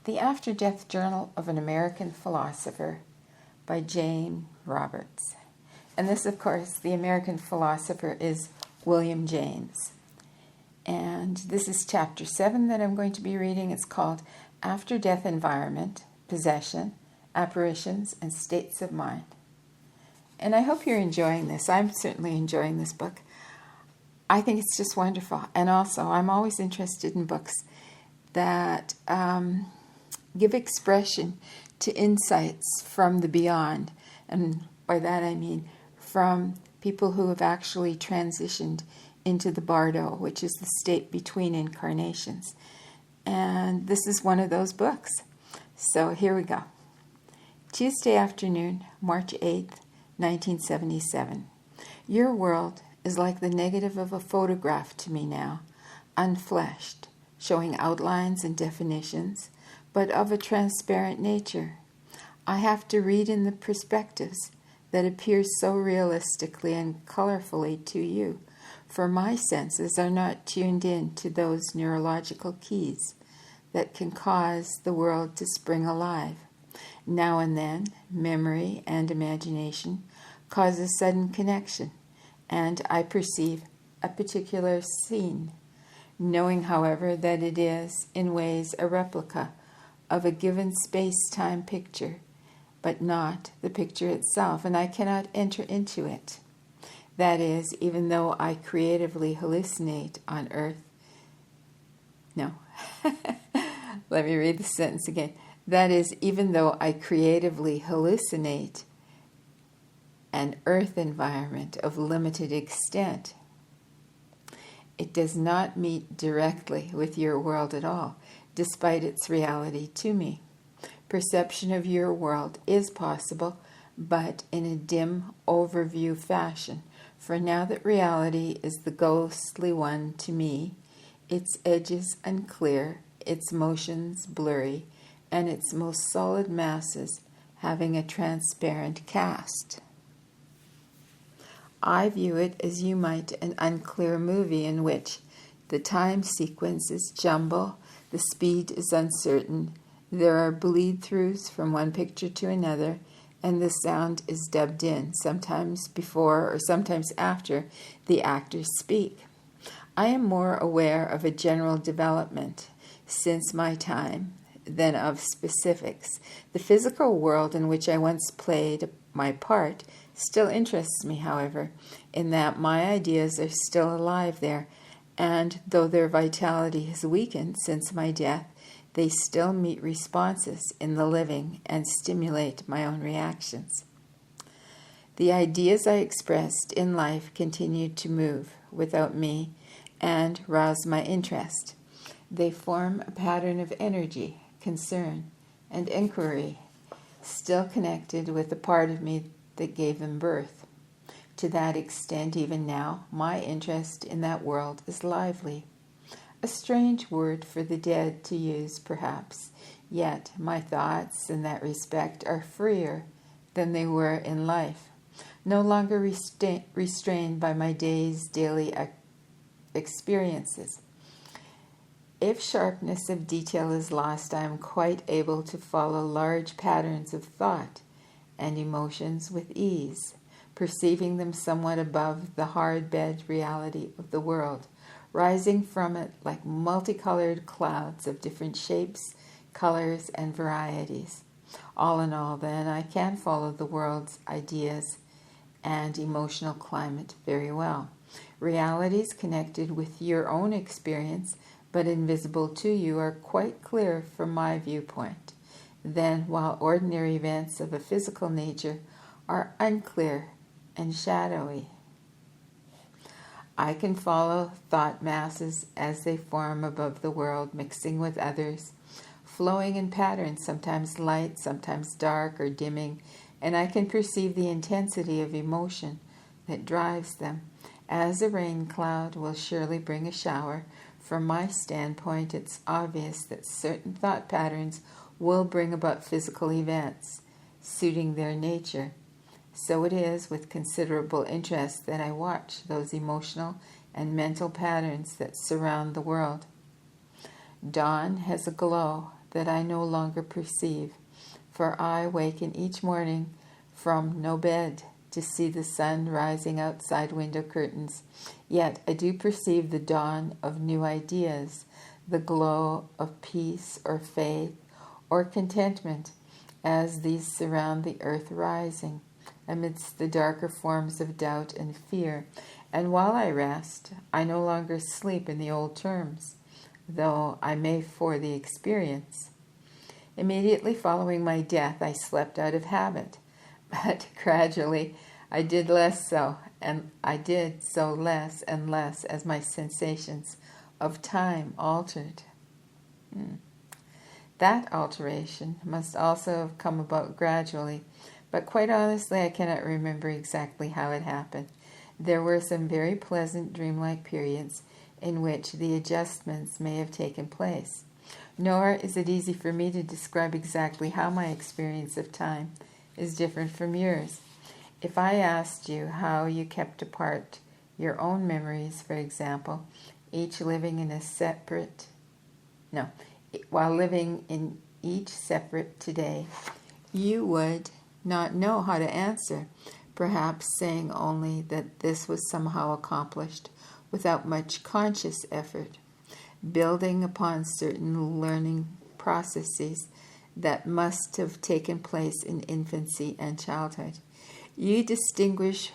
The Afterdeath Journal of an American Philosopher by Jane Roberts. And this, of course, the American philosopher is William James. And this is chapter 7 that I'm going to be reading. It's called After-Death Environment, Possession, Apparitions, and States of Mind. And I hope you're enjoying this. I'm certainly enjoying this book. I think it's just wonderful. And also, I'm always interested in books that give expression to insights from the beyond. And by that I mean from people who have actually transitioned into the bardo, which is the state between incarnations. And this is one of those books. So here we go. Tuesday afternoon, March 8th, 1977. Your world is like the negative of a photograph to me now, unfleshed, showing outlines and definitions, but of a transparent nature. I have to read in the perspectives that appear so realistically and colorfully to you, for my senses are not tuned in to those neurological keys that can cause the world to spring alive. Now and then, memory and imagination cause a sudden connection, and I perceive a particular scene, knowing, however, that it is, in ways, a replica of a given space-time picture, but not the picture itself, and I cannot enter into it. That is, even though I creatively hallucinate on Earth. No. Let me read the sentence again. That is, even though I creatively hallucinate an Earth environment of limited extent, it does not meet directly with your world at all, despite its reality to me. Perception of your world is possible, but in a dim overview fashion, for now that reality is the ghostly one to me, its edges unclear, its motions blurry, and its most solid masses having a transparent cast. I view it as you might an unclear movie in which the time sequence is jumble, the speed is uncertain, there are bleed-throughs from one picture to another, and the sound is dubbed in, sometimes before or sometimes after the actors speak. I am more aware of a general development since my time than of specifics. The physical world in which I once played my part still interests me, however, in that my ideas are still alive there, and though their vitality has weakened since my death, they still meet responses in the living and stimulate my own reactions. The ideas I expressed in life continued to move without me and rouse my interest. They form a pattern of energy, concern, and inquiry, still connected with the part of me that gave them birth. To that extent, even now, my interest in that world is lively. A strange word for the dead to use, perhaps, yet my thoughts in that respect are freer than they were in life, no longer restrained by my day's daily experiences. If sharpness of detail is lost, I am quite able to follow large patterns of thought and emotions with ease, perceiving them somewhat above the hard-bed reality of the world, rising from it like multicolored clouds of different shapes, colors, and varieties. All in all, then, I can follow the world's ideas and emotional climate very well. Realities connected with your own experience, but invisible to you, are quite clear from my viewpoint. Then, while ordinary events of a physical nature are unclear and shadowy, I can follow thought masses as they form above the world, mixing with others, flowing in patterns, sometimes light, sometimes dark or dimming, and I can perceive the intensity of emotion that drives them. As a rain cloud will surely bring a shower, from my standpoint, it's obvious that certain thought patterns will bring about physical events, suiting their nature. So it is with considerable interest that I watch those emotional and mental patterns that surround the world. Dawn has a glow that I no longer perceive, for I waken each morning from no bed to see the sun rising outside window curtains. Yet I do perceive the dawn of new ideas, the glow of peace or faith or contentment as these surround the earth rising amidst the darker forms of doubt and fear. And while I rest, I no longer sleep in the old terms, though I may for the experience. Immediately following my death, I slept out of habit, but gradually I did less so, and I did so less and less as my sensations of time altered. That alteration must also have come about gradually, but quite honestly I cannot remember exactly how it happened. There were some very pleasant dreamlike periods in which the adjustments may have taken place. Nor is it easy for me to describe exactly how my experience of time is different from yours. If I asked you how you kept apart your own memories, for example, while living in each separate today, you would not know how to answer, perhaps saying only that this was somehow accomplished without much conscious effort, building upon certain learning processes that must have taken place in infancy and childhood. You distinguish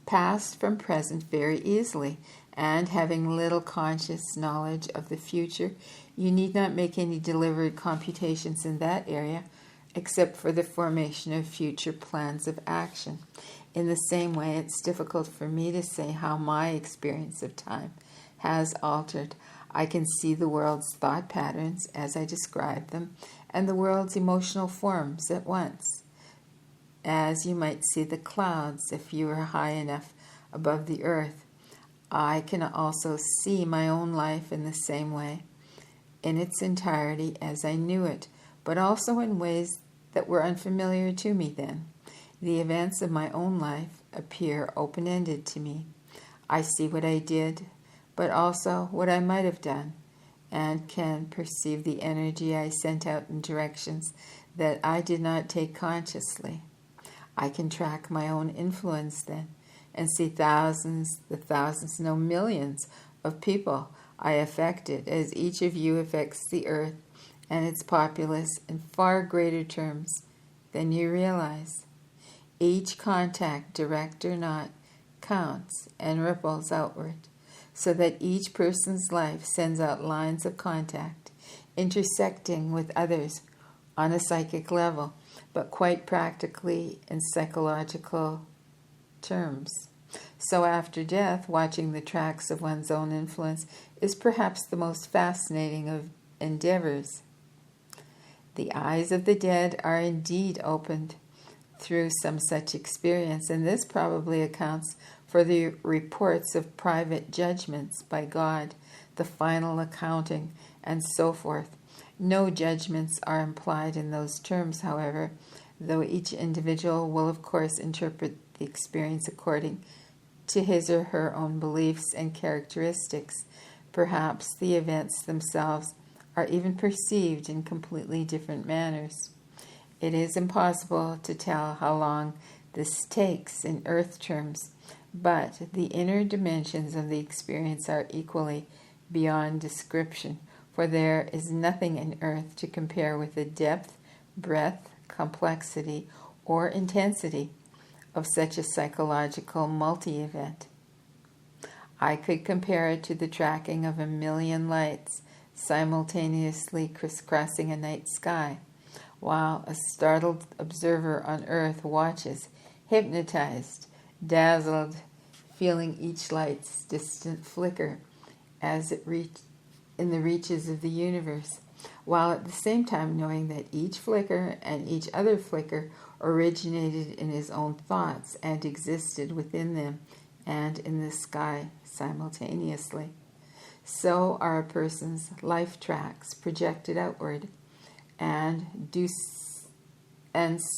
past from present very easily, and having little conscious knowledge of the future, you need not make any deliberate computations in that area, except for the formation of future plans of action. In the same way, it's difficult for me to say how my experience of time has altered. I can see the world's thought patterns as I describe them, and the world's emotional forms at once, as you might see the clouds if you were high enough above the earth. I can also see my own life in the same way, in its entirety as I knew it, but also in ways that were unfamiliar to me then. The events of my own life appear open-ended to me. I see what I did, but also what I might have done, and can perceive the energy I sent out in directions that I did not take consciously. I can track my own influence then, and see millions of people I affected, as each of you affects the earth and its populace in far greater terms than you realize. Each contact, direct or not, counts and ripples outward, so that each person's life sends out lines of contact, intersecting with others on a psychic level, but quite practically in psychological terms. So after death, watching the tracks of one's own influence is perhaps the most fascinating of endeavors. The eyes of the dead are indeed opened through some such experience, and this probably accounts for the reports of private judgments by God, the final accounting, and so forth. No judgments are implied in those terms, however, though each individual will of course interpret the experience according to his or her own beliefs and characteristics. Perhaps the events themselves are even perceived in completely different manners. It is impossible to tell how long this takes in earth terms, but the inner dimensions of the experience are equally beyond description, for there is nothing in earth to compare with the depth, breadth, complexity, or intensity of such a psychological multi-event. I could compare it to the tracking of 1,000,000 lights simultaneously crisscrossing a night sky, while a startled observer on earth watches, hypnotized, dazzled, feeling each light's distant flicker as it reached in the reaches of the universe, while at the same time knowing that each flicker and each other flicker originated in his own thoughts and existed within them and in the sky simultaneously. So are a person's life tracks projected outward, and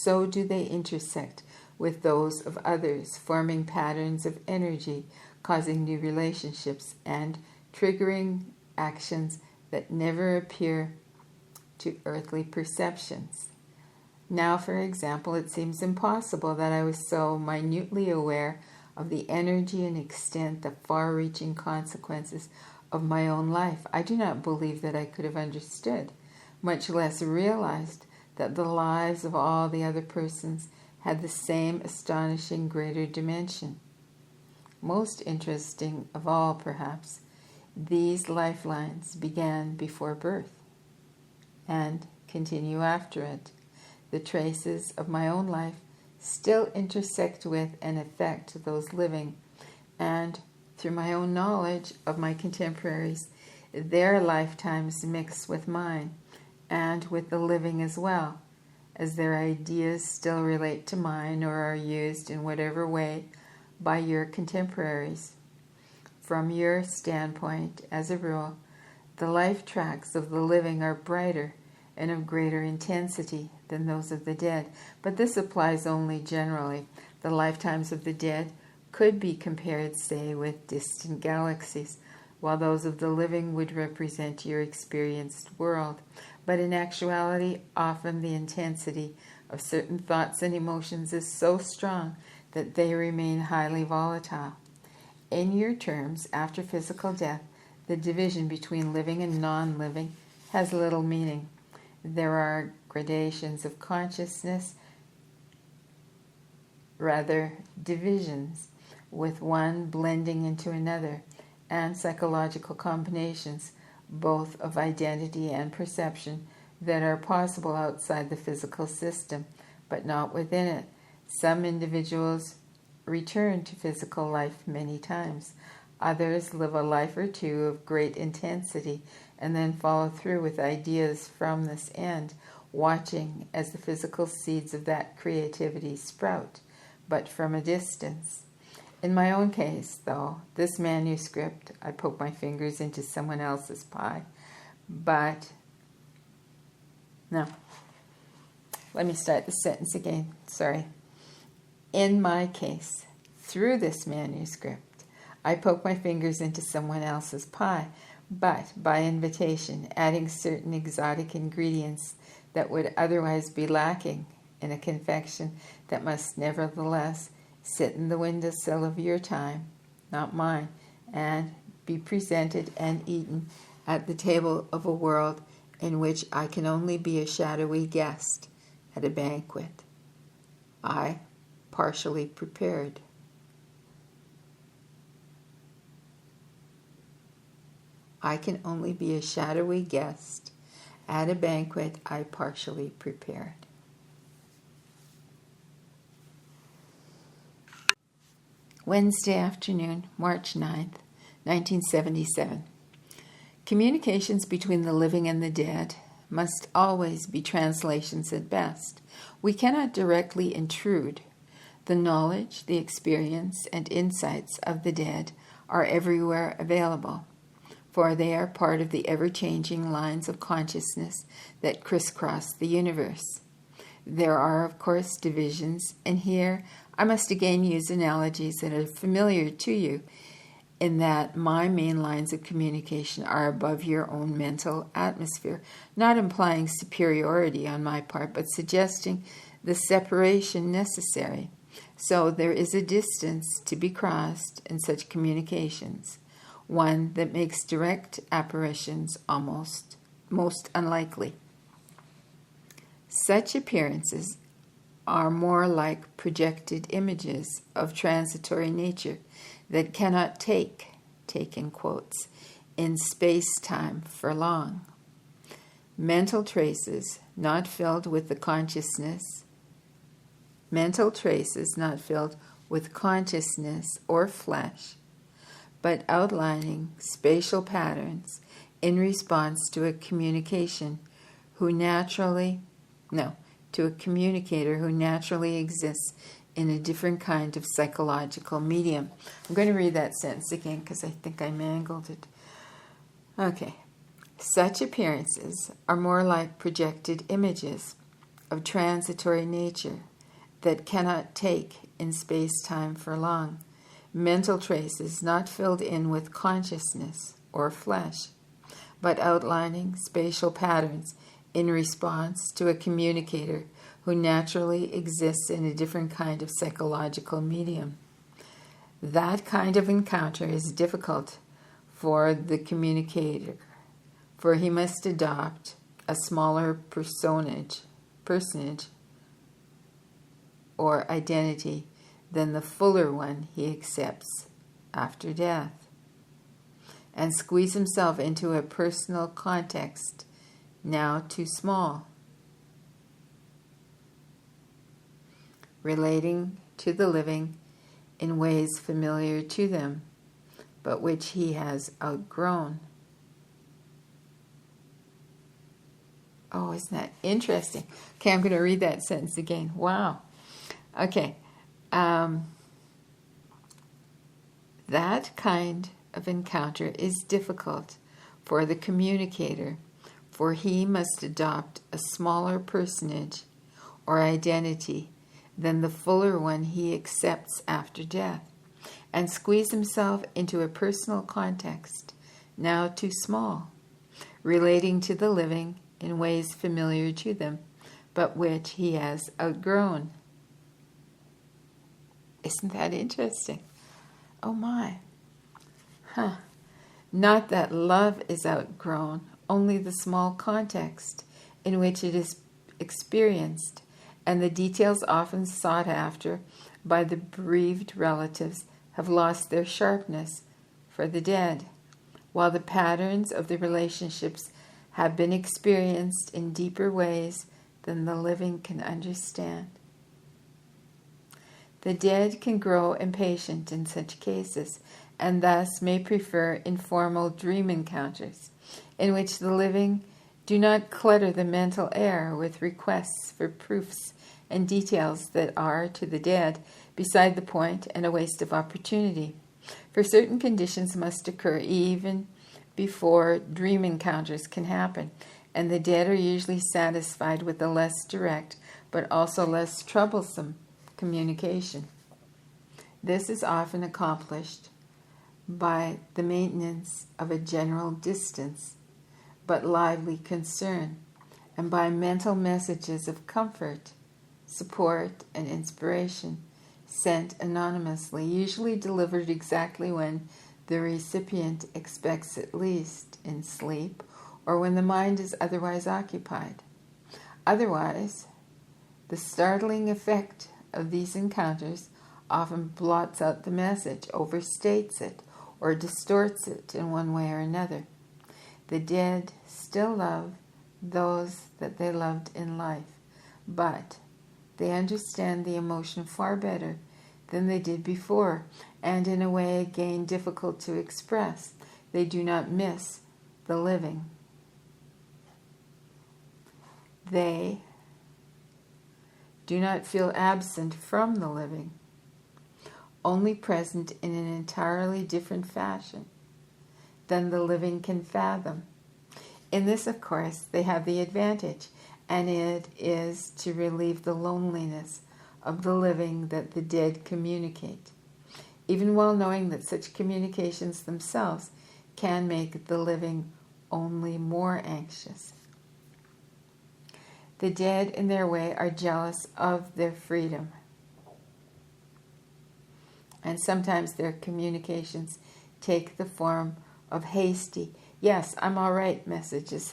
so do they intersect with those of others, forming patterns of energy, causing new relationships, and triggering actions that never appear to earthly perceptions. Now, for example, it seems impossible that I was so minutely aware of the energy and extent, the far-reaching consequences of my own life. I do not believe that I could have understood, much less realized, that the lives of all the other persons had the same astonishing greater dimension. Most interesting of all, perhaps, these lifelines began before birth and continue after it. The traces of my own life still intersect with and affect those living, and through my own knowledge of my contemporaries, their lifetimes mix with mine, and with the living as well, as their ideas still relate to mine or are used in whatever way by your contemporaries. From your standpoint, as a rule, the life tracks of the living are brighter and of greater intensity than those of the dead, but this applies only generally. The lifetimes of the dead could be compared, say, with distant galaxies, while those of the living would represent your experienced world. But in actuality, often the intensity of certain thoughts and emotions is so strong that they remain highly volatile. In your terms, after physical death, the division between living and non-living has little meaning. There are gradations of consciousness, rather divisions, with one blending into another, and psychological combinations, both of identity and perception, that are possible outside the physical system, but not within it. Some individuals return to physical life many times. Others live a life or two of great intensity and then follow through with ideas from this end, watching as the physical seeds of that creativity sprout, but from a distance. In my own case, though, this manuscript, I poke my fingers into someone else's pie, but, no, let me start the sentence again, sorry. In my case, through this manuscript, I poke my fingers into someone else's pie, but by invitation, adding certain exotic ingredients that would otherwise be lacking in a confection that must nevertheless sit in the windowsill of your time, not mine, and be presented and eaten at the table of a world in which I can only be a shadowy guest at a banquet. I partially prepared. I can only be a shadowy guest at a banquet I partially prepared. Wednesday afternoon, March 9th, 1977. Communications between the living and the dead must always be translations at best. We cannot directly intrude. The knowledge, the experience, and insights of the dead are everywhere available, for they are part of the ever-changing lines of consciousness that crisscross the universe. There are, of course, divisions, and here I must again use analogies that are familiar to you, in that my main lines of communication are above your own mental atmosphere, not implying superiority on my part, but suggesting the separation necessary. So there is a distance to be crossed in such communications, one that makes direct apparitions most unlikely. Such appearances are more like projected images of transitory nature that cannot take in quotes, in space-time for long. Mental traces not filled with consciousness or flesh, but outlining spatial patterns in response to a communicator who naturally exists in a different kind of psychological medium. I'm going to read that sentence again because I think I mangled it. Okay. Such appearances are more like projected images of transitory nature that cannot take in space-time for long. Mental traces not filled in with consciousness or flesh, but outlining spatial patterns in response to a communicator who naturally exists in a different kind of psychological medium. That kind of encounter is difficult for the communicator, for he must adopt a smaller personage or identity than the fuller one he accepts after death, and squeeze himself into a personal context now too small, relating to the living in ways familiar to them, but which he has outgrown. Oh, isn't that interesting? Okay, I'm going to read that sentence again. Wow. Okay. That kind of encounter is difficult for the communicator, for he must adopt a smaller personage or identity than the fuller one he accepts after death, and squeeze himself into a personal context now too small, relating to the living in ways familiar to them, but which he has outgrown. Isn't that interesting? Oh my. Not that love is outgrown, only the small context in which it is experienced, and the details often sought after by the bereaved relatives have lost their sharpness for the dead, while the patterns of the relationships have been experienced in deeper ways than the living can understand. The dead can grow impatient in such cases, and thus may prefer informal dream encounters, in which the living do not clutter the mental air with requests for proofs and details that are, to the dead, beside the point and a waste of opportunity. For certain conditions must occur even before dream encounters can happen, and the dead are usually satisfied with a less direct, but also less troublesome communication. This is often accomplished by the maintenance of a general distance, but lively concern, and by mental messages of comfort, support, and inspiration sent anonymously, usually delivered exactly when the recipient expects it least, in sleep, or when the mind is otherwise occupied. Otherwise, the startling effect of these encounters often blots out the message, overstates it, or distorts it in one way or another. The dead still love those that they loved in life, but they understand the emotion far better than they did before, and in a way again difficult to express. They do not miss the living. They do not feel absent from the living, only present in an entirely different fashion than the living can fathom. In this, of course, they have the advantage, and it is to relieve the loneliness of the living that the dead communicate, even while knowing that such communications themselves can make the living only more anxious. The dead, in their way, are jealous of their freedom, and sometimes their communications take the form of hasty, "Yes, I'm all right" messages,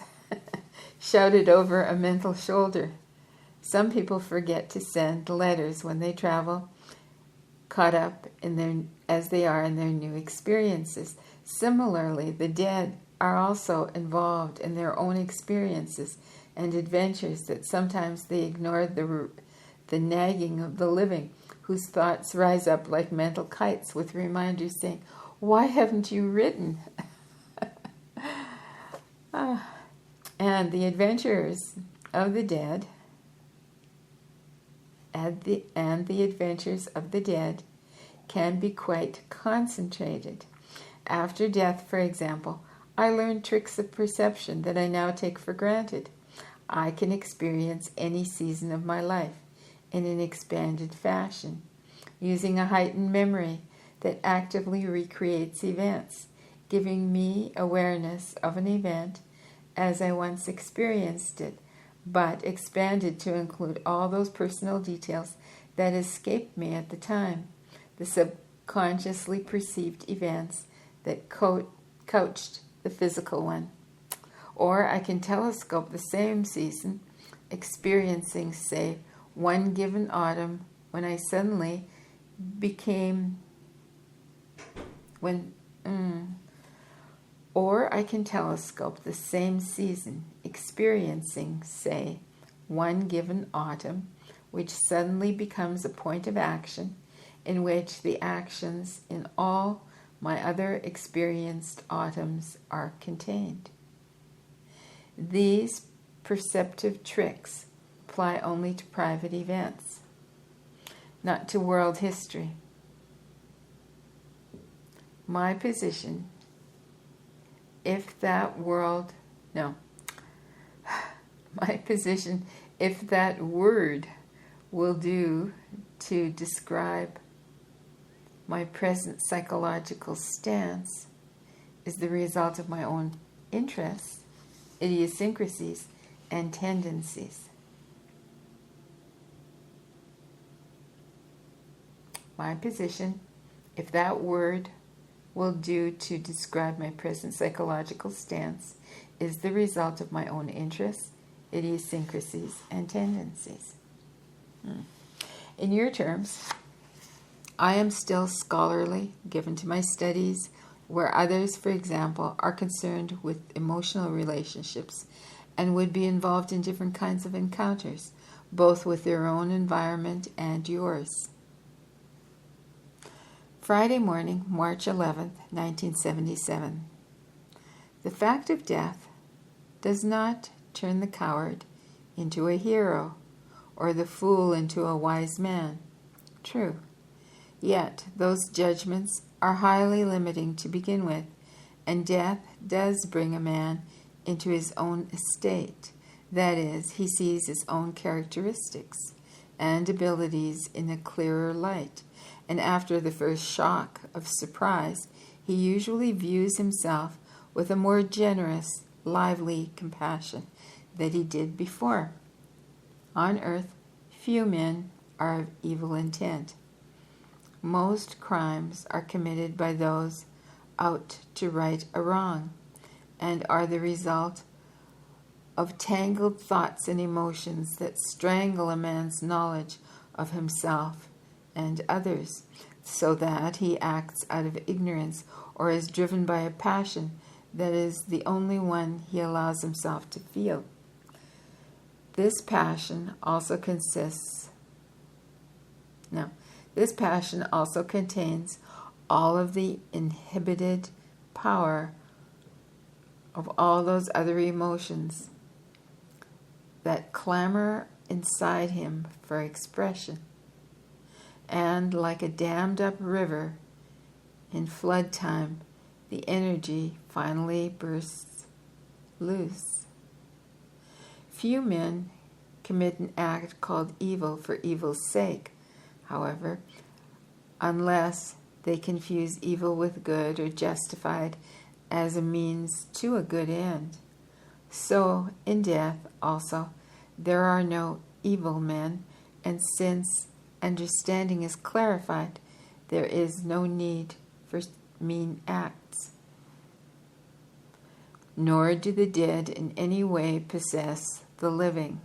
shouted over a mental shoulder. Some people forget to send letters when they travel, caught up in their as they are in their new experiences. Similarly, the dead are also involved in their own experiences and adventures that sometimes they ignore the nagging of the living, whose thoughts rise up like mental kites with reminders saying, "Why haven't you written?" And the adventures of the dead can be quite concentrated. After death, for example, I learned tricks of perception that I now take for granted. I can experience any season of my life in an expanded fashion, using a heightened memory that actively recreates events, giving me awareness of an event as I once experienced it, but expanded to include all those personal details that escaped me at the time, the subconsciously perceived events that couched the physical one. Or I can telescope the same season, experiencing, say, one given autumn when I suddenly became or I can telescope the same season, experiencing, say, one given autumn, which suddenly becomes a point of action in which the actions in all my other experienced autumns are contained. These perceptive tricks apply only to private events, not to world history. My position, if that word will do to describe my present psychological stance, is the result of my own interests, idiosyncrasies, and tendencies. My position, if that word will do to describe my present psychological stance, is the result of my own interests, idiosyncrasies, and tendencies. In your terms, I am still scholarly, given to my studies, where others, for example, are concerned with emotional relationships and would be involved in different kinds of encounters, both with their own environment and yours. Friday morning, March 11th, 1977. The fact of death does not turn the coward into a hero or the fool into a wise man. True. Yet those judgments are highly limiting to begin with, and death does bring a man into his own estate. That is, he sees his own characteristics and abilities in a clearer light, and after the first shock of surprise, he usually views himself with a more generous, lively compassion than he did before. On earth, few men are of evil intent. Most crimes are committed by those out to right a wrong, and are the result of tangled thoughts and emotions that strangle a man's knowledge of himself and others, so that he acts out of ignorance or is driven by a passion that is the only one he allows himself to feel. This passion also contains all of the inhibited power of all those other emotions that clamor inside him for expression. And like a dammed up river in flood time, the energy finally bursts loose. Few men commit an act called evil for evil's sake, however, unless they confuse evil with good or justified as a means to a good end. So, in death also, there are no evil men, and since understanding is clarified, there is no need for mean acts. Nor do the dead in any way possess the living.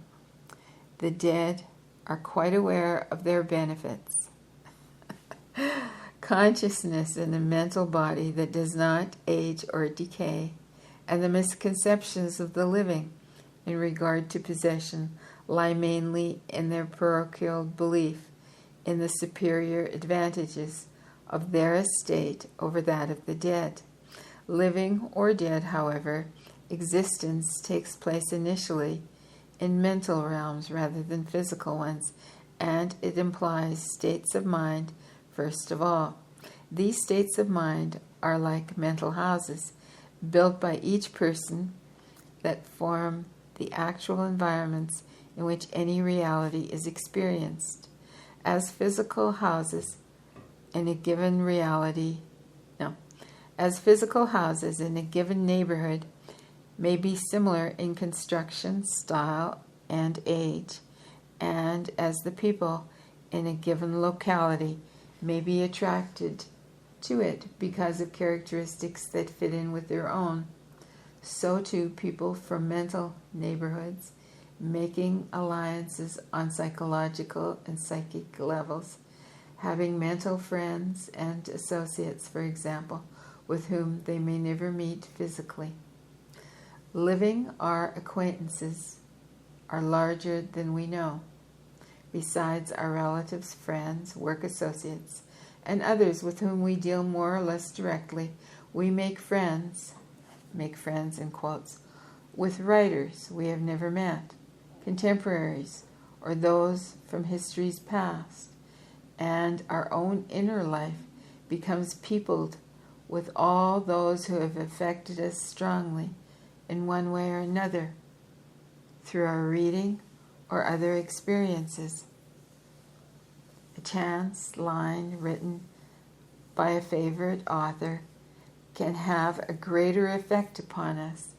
The dead are quite aware of their benefits. Consciousness in a mental body that does not age or decay, and the misconceptions of the living in regard to possession lie mainly in their parochial belief in the superior advantages of their estate over that of the dead. Living or dead, however, existence takes place initially in mental realms rather than physical ones, and it implies states of mind first of all. These states of mind are like mental houses, built by each person that form the actual environments in which any reality is experienced. As physical houses in a given neighborhood may be similar in construction, style, and age, and as the people in a given locality may be attracted to it because of characteristics that fit in with their own, so too people from mental neighborhoods making alliances on psychological and psychic levels, having mental friends and associates, for example, with whom they may never meet physically. Living our acquaintances are larger than we know. Besides our relatives, friends, work associates, and others with whom we deal more or less directly, we make friends in quotes, with writers we have never met, contemporaries, or those from history's past, and our own inner life becomes peopled with all those who have affected us strongly in one way or another through our reading or other experiences. A chance line written by a favorite author can have a greater effect upon us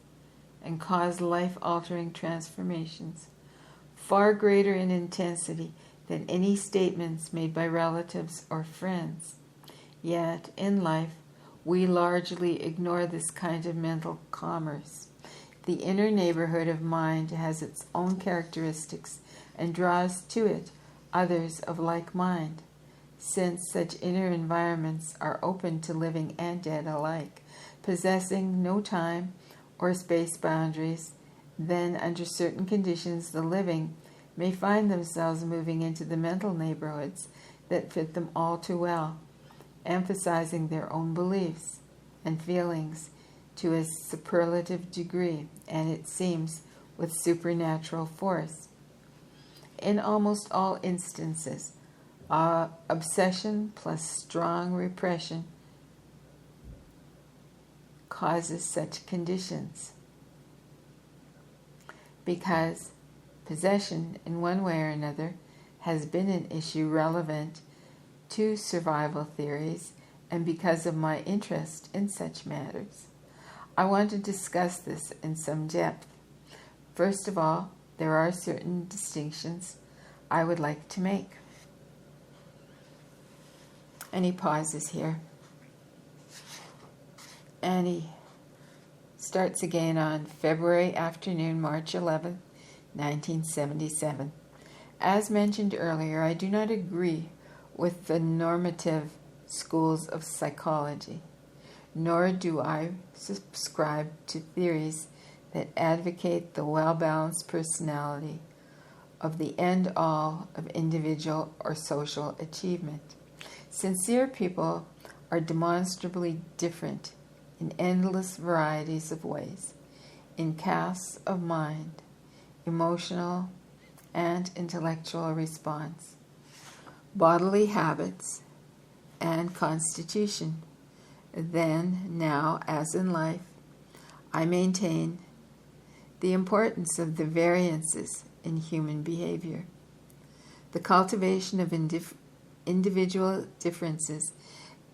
and cause life-altering transformations, far greater in intensity than any statements made by relatives or friends. Yet, in life, we largely ignore this kind of mental commerce. The inner neighborhood of mind has its own characteristics and draws to it others of like mind. Since such inner environments are open to living and dead alike, possessing no time or space boundaries, then under certain conditions the living may find themselves moving into the mental neighborhoods that fit them all too well, emphasizing their own beliefs and feelings to a superlative degree, and it seems with supernatural force. In almost all instances, obsession plus strong repression causes such conditions, because possession in one way or another has been an issue relevant to survival theories, and because of my interest in such matters, I want to discuss this in some depth. First of all, there are certain distinctions I would like to make. And he pauses here. And he starts again on February afternoon, March 11th, 1977. As mentioned earlier, I do not agree with the normative schools of psychology, nor do I subscribe to theories that advocate the well-balanced personality of the end-all of individual or social achievement. Sincere people are demonstrably different in endless varieties of ways, in casts of mind, emotional and intellectual response, bodily habits, and constitution. Then, now, as in life, I maintain the importance of the variances in human behavior. The cultivation of individual differences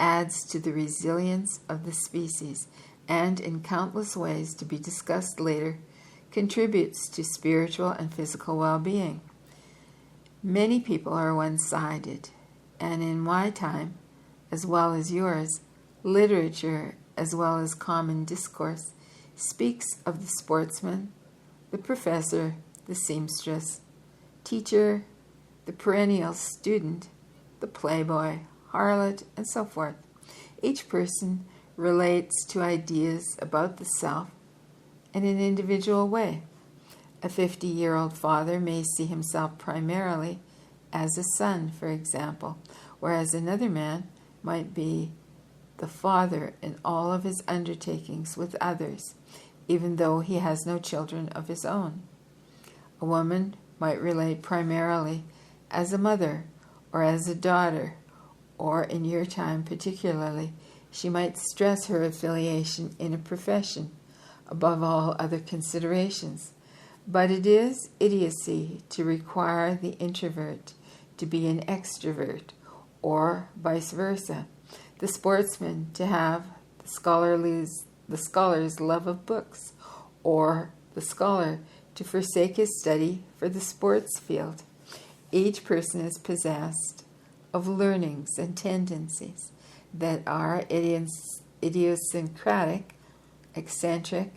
adds to the resilience of the species, and in countless ways to be discussed later, contributes to spiritual and physical well-being. Many people are one-sided, and in my time, as well as yours, literature, as well as common discourse, speaks of the sportsman, the professor, the seamstress, teacher, the perennial student, the playboy, harlot, and so forth. Each person relates to ideas about the self in an individual way. A 50-year-old father may see himself primarily as a son, for example, whereas another man might be the father in all of his undertakings with others, even though he has no children of his own. A woman might relate primarily as a mother or as a daughter, or in your time particularly, she might stress her affiliation in a profession above all other considerations. But it is idiocy to require the introvert to be an extrovert, or vice versa. The sportsman to have the scholar's love of books, or the scholar to forsake his study for the sports field. Each person is possessed of learnings and tendencies that are idiosyncratic, eccentric,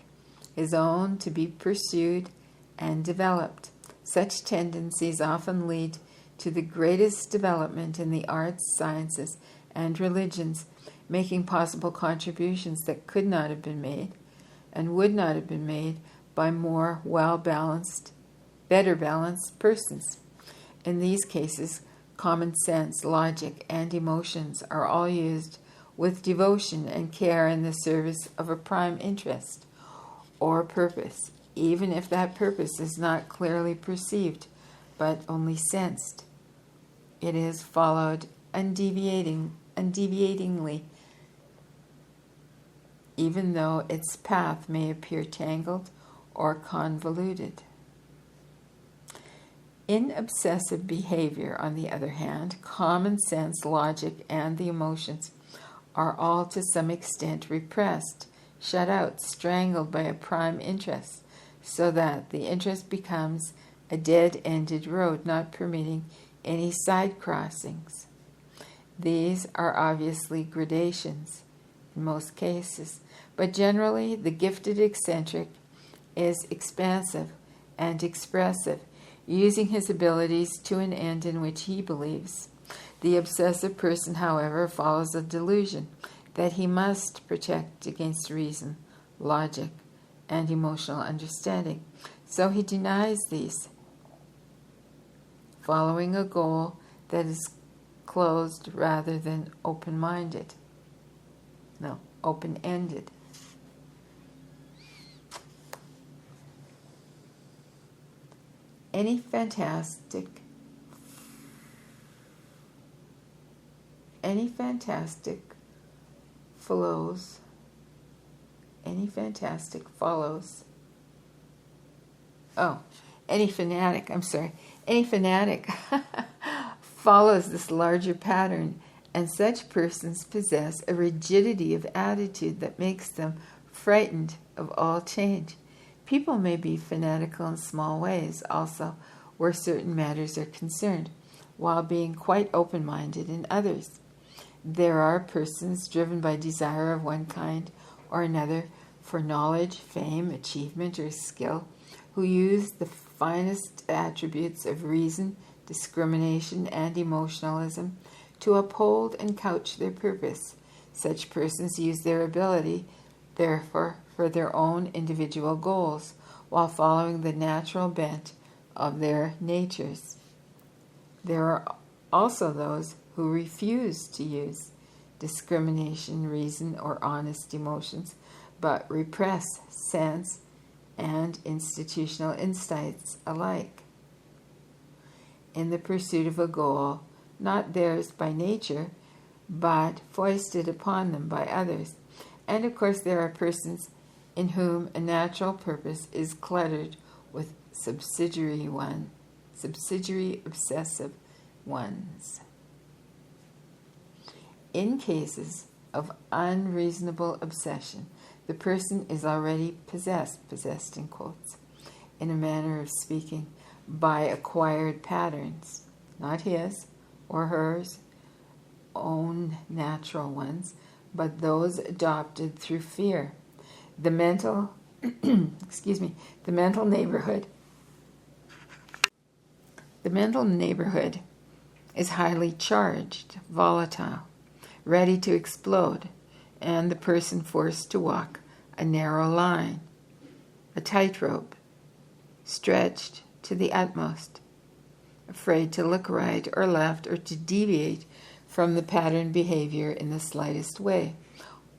his own to be pursued and developed. Such tendencies often lead to the greatest development in the arts, sciences, and religions, making possible contributions that could not have been made and would not have been made by more well-balanced, better balanced persons. In these cases, common sense, logic, and emotions are all used with devotion and care in the service of a prime interest or purpose, even if that purpose is not clearly perceived, but only sensed. It is followed undeviatingly, even though its path may appear tangled or convoluted. In obsessive behavior, on the other hand, common sense, logic, and the emotions are all to some extent repressed, shut out, strangled by a prime interest, so that the interest becomes a dead-ended road, not permitting any side crossings. These are obviously gradations in most cases, but generally the gifted eccentric is expansive and expressive, using his abilities to an end in which he believes. The obsessive person, however, follows a delusion that he must protect against reason, logic, and emotional understanding. So he denies these, following a goal that is closed rather than open-ended. Any fantastic follows any fanatic follows this larger pattern, and such persons possess a rigidity of attitude that makes them frightened of all change. People may be fanatical in small ways also, where certain matters are concerned, while being quite open-minded in others. There are persons driven by desire of one kind or another for knowledge, fame, achievement, or skill, who use the finest attributes of reason, discrimination, and emotionalism to uphold and couch their purpose. Such persons use their ability, therefore, for their own individual goals, while following the natural bent of their natures. There are also those who refuse to use discrimination, reason, or honest emotions, but repress sense and institutional insights alike in the pursuit of a goal not theirs by nature, but foisted upon them by others. And of course there are persons in whom a natural purpose is cluttered with subsidiary obsessive ones. In cases of unreasonable obsession, the person is already possessed in quotes, in a manner of speaking, by acquired patterns, not his or hers own natural ones, but those adopted through fear. The mental neighborhood is highly charged, volatile, ready to explode, and the person forced to walk a narrow line, a tightrope, stretched to the utmost, afraid to look right or left or to deviate from the pattern behavior in the slightest way.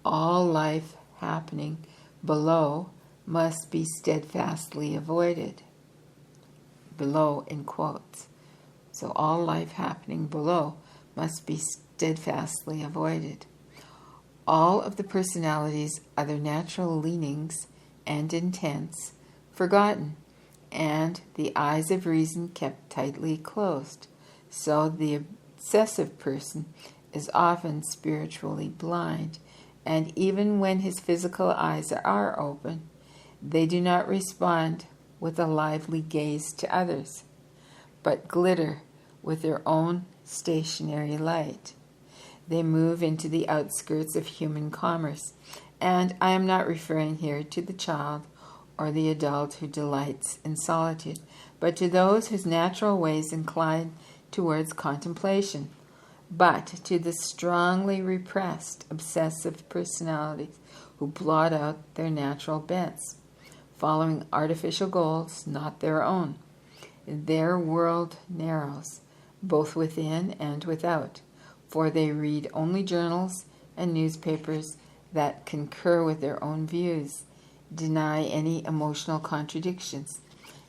All life happening below must be steadfastly avoided. Below in quotes. So all life happening below must be steadfastly avoided. All of the personality's other natural leanings and intents forgotten, and the eyes of reason kept tightly closed. So the obsessive person is often spiritually blind, and even when his physical eyes are open, they do not respond with a lively gaze to others, but glitter with their own stationary light. They move into the outskirts of human commerce, and I am not referring here to the child or the adult who delights in solitude, but to those whose natural ways incline towards contemplation, but to the strongly repressed, obsessive personalities who blot out their natural bents, following artificial goals not their own. Their world narrows, both within and without, for they read only journals and newspapers that concur with their own views, deny any emotional contradictions,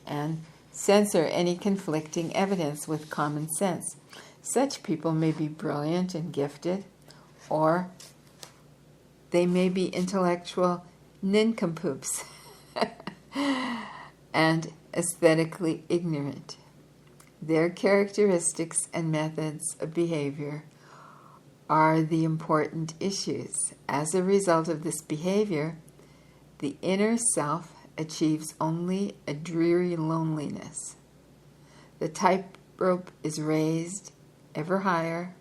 and censor any conflicting evidence with common sense. Such people may be brilliant and gifted, or they may be intellectual nincompoops and aesthetically ignorant. Their characteristics and methods of behavior are the important issues. As a result of this behavior, the inner self achieves only a dreary loneliness. The tightrope is raised ever higher,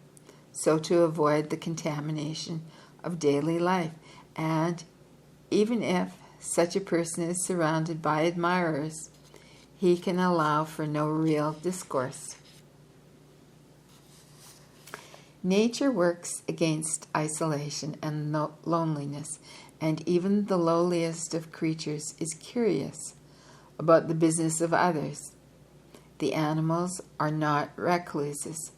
so to avoid the contamination of daily life. And even if such a person is surrounded by admirers, he can allow for no real discourse. Nature works against isolation and loneliness, and even the lowliest of creatures is curious about the business of others. The animals are not recluses,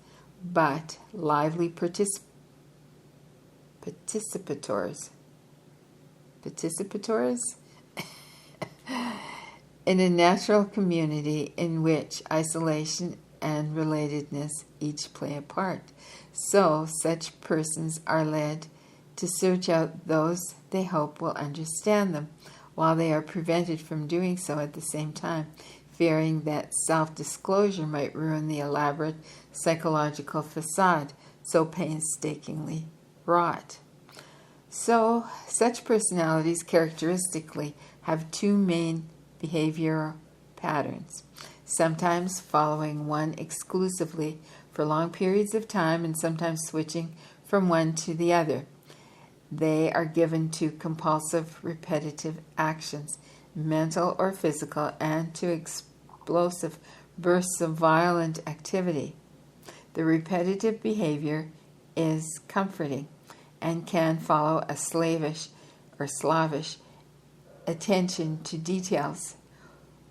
but lively participators in a natural community in which isolation and relatedness each play a part. So such persons are led to search out those they hope will understand them, while they are prevented from doing so at the same time, fearing that self-disclosure might ruin the elaborate psychological facade so painstakingly wrought. So such personalities characteristically have two main behavioral patterns, sometimes following one exclusively for long periods of time and sometimes switching from one to the other. They are given to compulsive, repetitive actions, mental or physical, and to explosive bursts of violent activity. The repetitive behavior is comforting and can follow a slavish attention to details,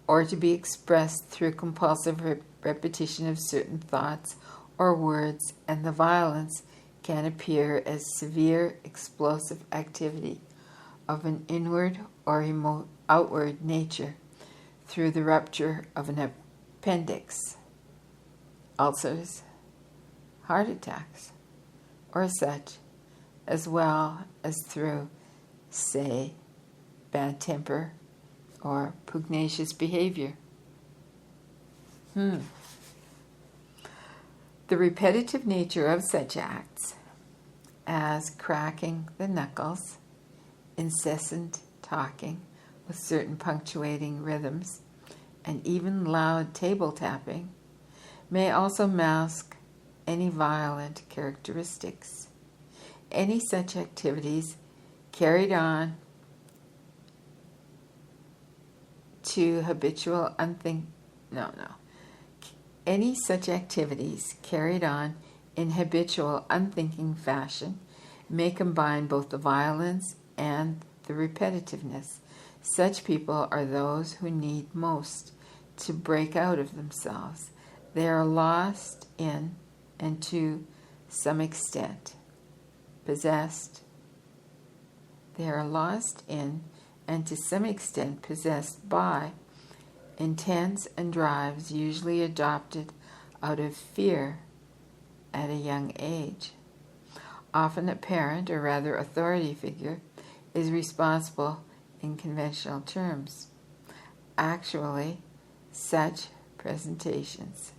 or to be expressed through compulsive repetition of certain thoughts or words, and the violence can appear as severe explosive activity of an inward or outward nature through the rupture of an appendix, ulcers, heart attacks, or such, as well as through, say, bad temper or pugnacious behavior. The repetitive nature of such acts, as cracking the knuckles, incessant talking with certain punctuating rhythms, and even loud table tapping, may also mask any violent characteristics. Any such activities carried on to habitual Any such activities carried on in habitual unthinking fashion may combine both the violence and the repetitiveness. Such people are those who need most to break out of themselves. They are lost in, and to some extent possessed. They are lost in, and to some extent possessed by, intents and drives usually adopted out of fear at a young age. Often a parent, or rather authority figure, is responsible in conventional terms. Actually, such presentations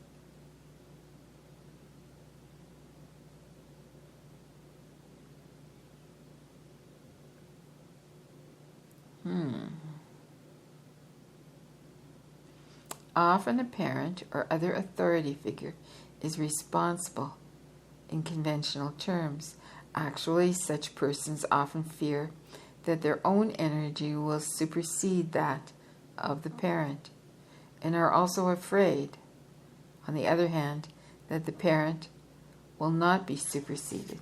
Often a parent or other authority figure is responsible in conventional terms. Actually, such persons often fear that their own energy will supersede that of the parent, and are also afraid, on the other hand, that the parent will not be superseded.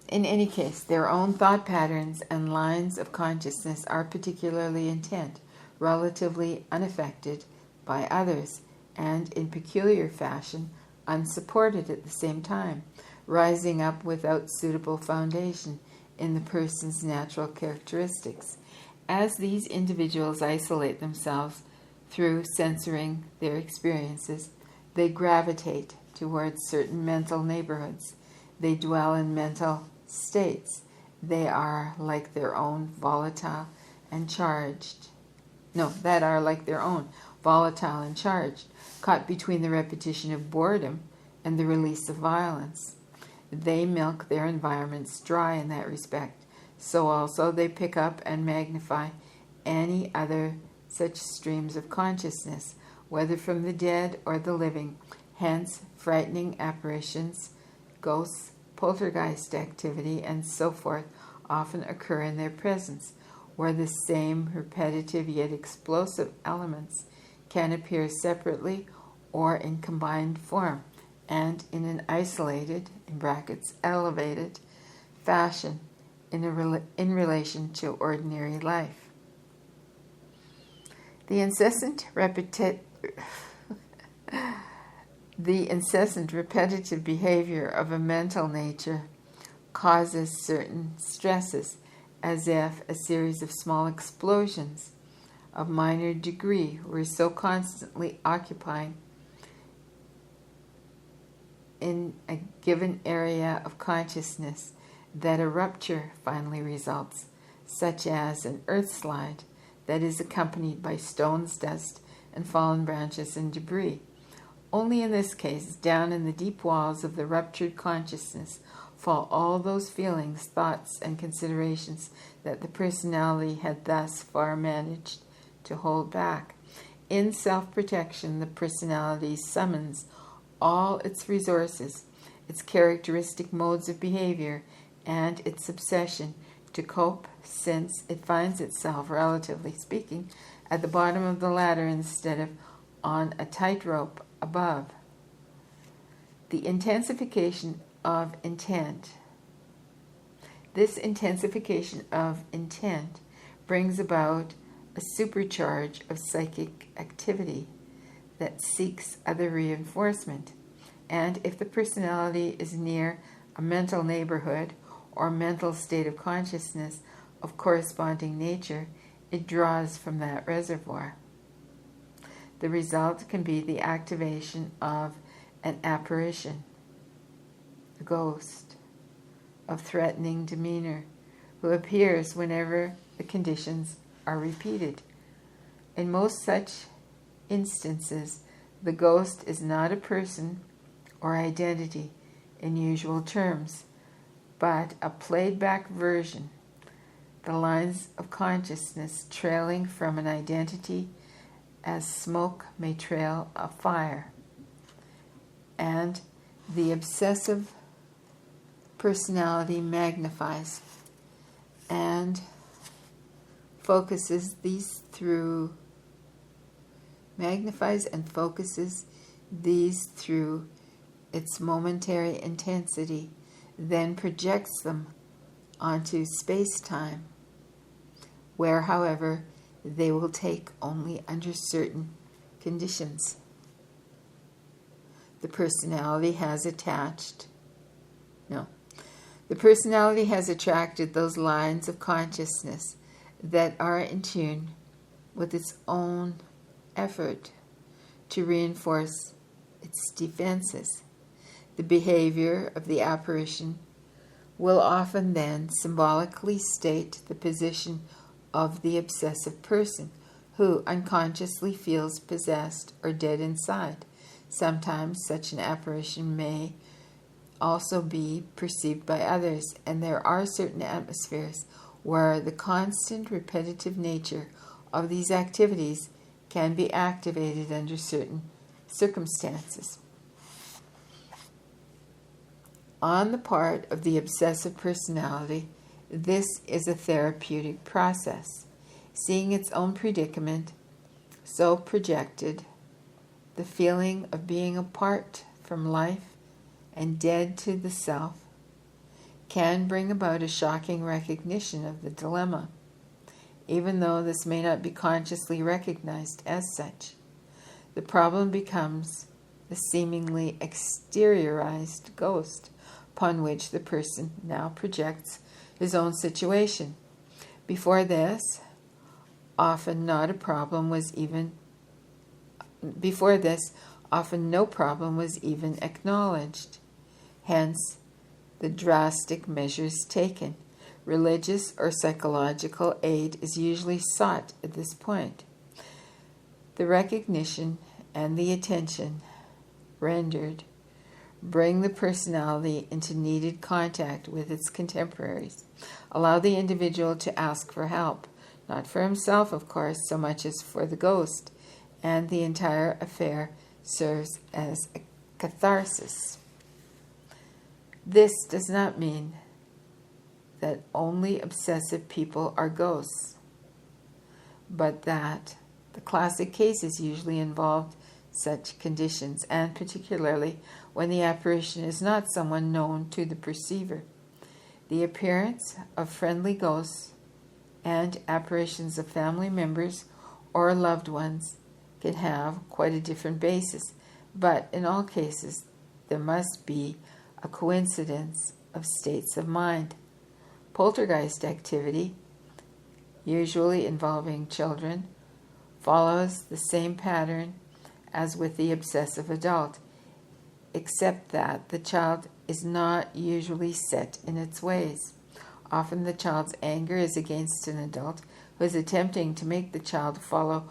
In any case, their own thought patterns and lines of consciousness are particularly intent, relatively unaffected by others, and in peculiar fashion unsupported at the same time, rising up without suitable foundation in the person's natural characteristics. As these individuals isolate themselves through censoring their experiences, they gravitate towards certain mental neighborhoods. They dwell in mental states. They are like their own volatile and charged. Caught between the repetition of boredom and the release of violence. They milk their environments dry in that respect. So also they pick up and magnify any other such streams of consciousness, whether from the dead or the living. Hence, frightening apparitions, ghosts, poltergeist activity, and so forth often occur in their presence, where the same repetitive yet explosive elements can appear separately or in combined form, and in an isolated, in brackets, elevated fashion in relation to ordinary life. The incessant repetitive behavior of a mental nature causes certain stresses, as if a series of small explosions of minor degree were so constantly occupying in a given area of consciousness that a rupture finally results, such as an earth slide that is accompanied by stones, dust, and fallen branches and debris. Only in this case, down in the deep walls of the ruptured consciousness, fall all those feelings, thoughts, and considerations that the personality had thus far managed to hold back. In self-protection, the personality summons all its resources, its characteristic modes of behavior, and its obsession to cope, since it finds itself, relatively speaking, at the bottom of the ladder instead of on a tightrope above. The intensification of intent. This intensification of intent brings about a supercharge of psychic activity that seeks other reinforcement, and if the personality is near a mental neighborhood or mental state of consciousness of corresponding nature, it draws from that reservoir. The result can be the activation of an apparition, a ghost of threatening demeanor, who appears whenever the conditions are repeated. In most such instances, the ghost is not a person or identity in usual terms, but a played-back version, the lines of consciousness trailing from an identity as smoke may trail a fire. And the obsessive personality magnifies and focuses these through its momentary intensity, then projects them onto space-time, where, however, they will take only under certain conditions. The personality has attracted those lines of consciousness that are in tune with its own effort to reinforce its defenses. The behavior of the apparition will often then symbolically state the position of the obsessive person, who unconsciously feels possessed or dead inside. Sometimes such an apparition may also be perceived by others, and there are certain atmospheres where the constant repetitive nature of these activities can be activated under certain circumstances. On the part of the obsessive personality, this is a therapeutic process, seeing its own predicament so projected, the feeling of being apart from life and dead to the self, can bring about a shocking recognition of the dilemma, even though this may not be consciously recognized as such. The problem becomes the seemingly exteriorized ghost upon which the person now projects his own situation. Before this, often no problem was even acknowledged. Hence, the drastic measures taken. Religious or psychological aid is usually sought at this point. The recognition and the attention rendered bring the personality into needed contact with its contemporaries. Allow the individual to ask for help, not for himself, of course, so much as for the ghost, and the entire affair serves as a catharsis. This does not mean that only obsessive people are ghosts, but that the classic cases usually involve such conditions, and particularly when the apparition is not someone known to the perceiver. The appearance of friendly ghosts and apparitions of family members or loved ones can have quite a different basis, but in all cases there must be a coincidence of states of mind. Poltergeist activity, usually involving children, follows the same pattern as with the obsessive adult, except that the child is not usually set in its ways. Often the child's anger is against an adult who is attempting to make the child follow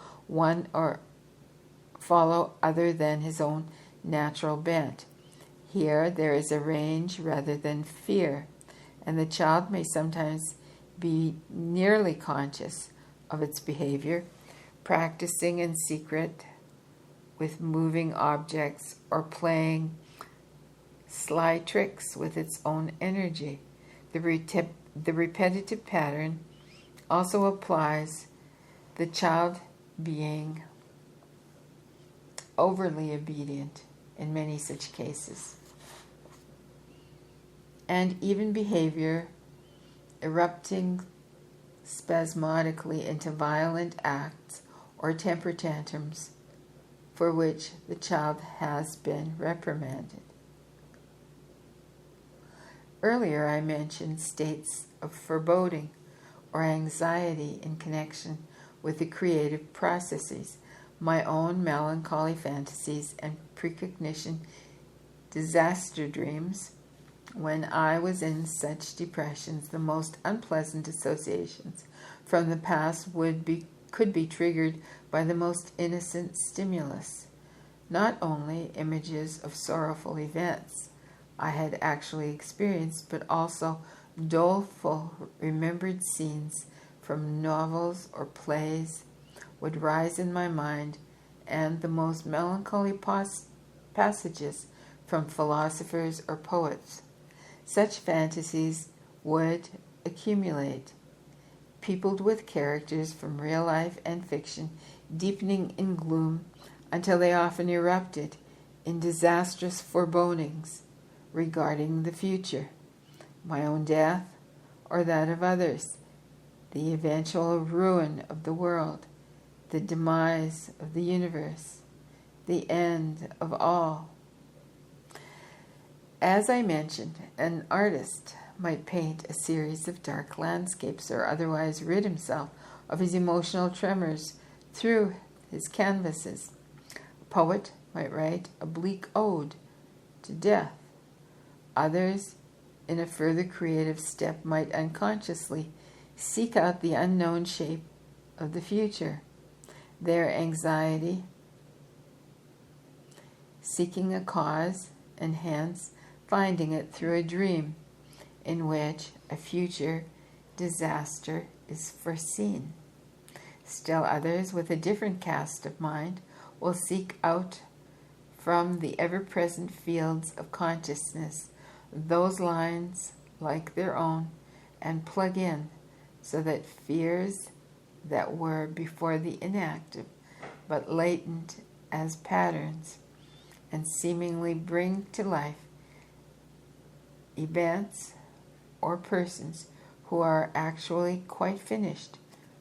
other than his own natural bent. Here there is a rage rather than fear, and the child may sometimes be nearly conscious of its behavior, practicing in secret with moving objects or playing sly tricks with its own energy. The repetitive pattern also applies, the child being overly obedient in many such cases, and even behavior erupting spasmodically into violent acts or temper tantrums for which the child has been reprimanded. Earlier I mentioned states of foreboding or anxiety in connection with the creative processes, my own melancholy fantasies and precognition disaster dreams. When I was in such depressions, the most unpleasant associations from the past could be triggered by the most innocent stimulus. Not only images of sorrowful events I had actually experienced, but also doleful remembered scenes from novels or plays would rise in my mind, and the most melancholy passages from philosophers or poets. Such fantasies would accumulate, peopled with characters from real life and fiction, deepening in gloom until they often erupted in disastrous forebodings regarding the future, my own death or that of others, the eventual ruin of the world, the demise of the universe, the end of all. As I mentioned, an artist might paint a series of dark landscapes or otherwise rid himself of his emotional tremors through his canvases. A poet might write a bleak ode to death. Others, in a further creative step, might unconsciously seek out the unknown shape of the future, their anxiety seeking a cause, and hence finding it through a dream in which a future disaster is foreseen. Still others, with a different cast of mind, will seek out from the ever-present fields of consciousness those lines like their own, and plug in so that fears that were before the inactive but latent as patterns, and seemingly bring to life events or persons who are actually quite finished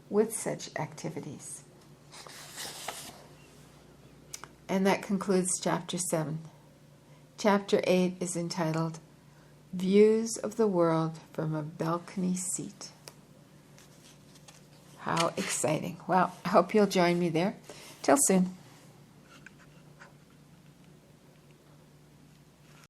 with such activities. And that concludes Chapter 7. Chapter 8 is entitled Views of the World from a Balcony Seat. How exciting. Well, I hope you'll join me there. Till soon.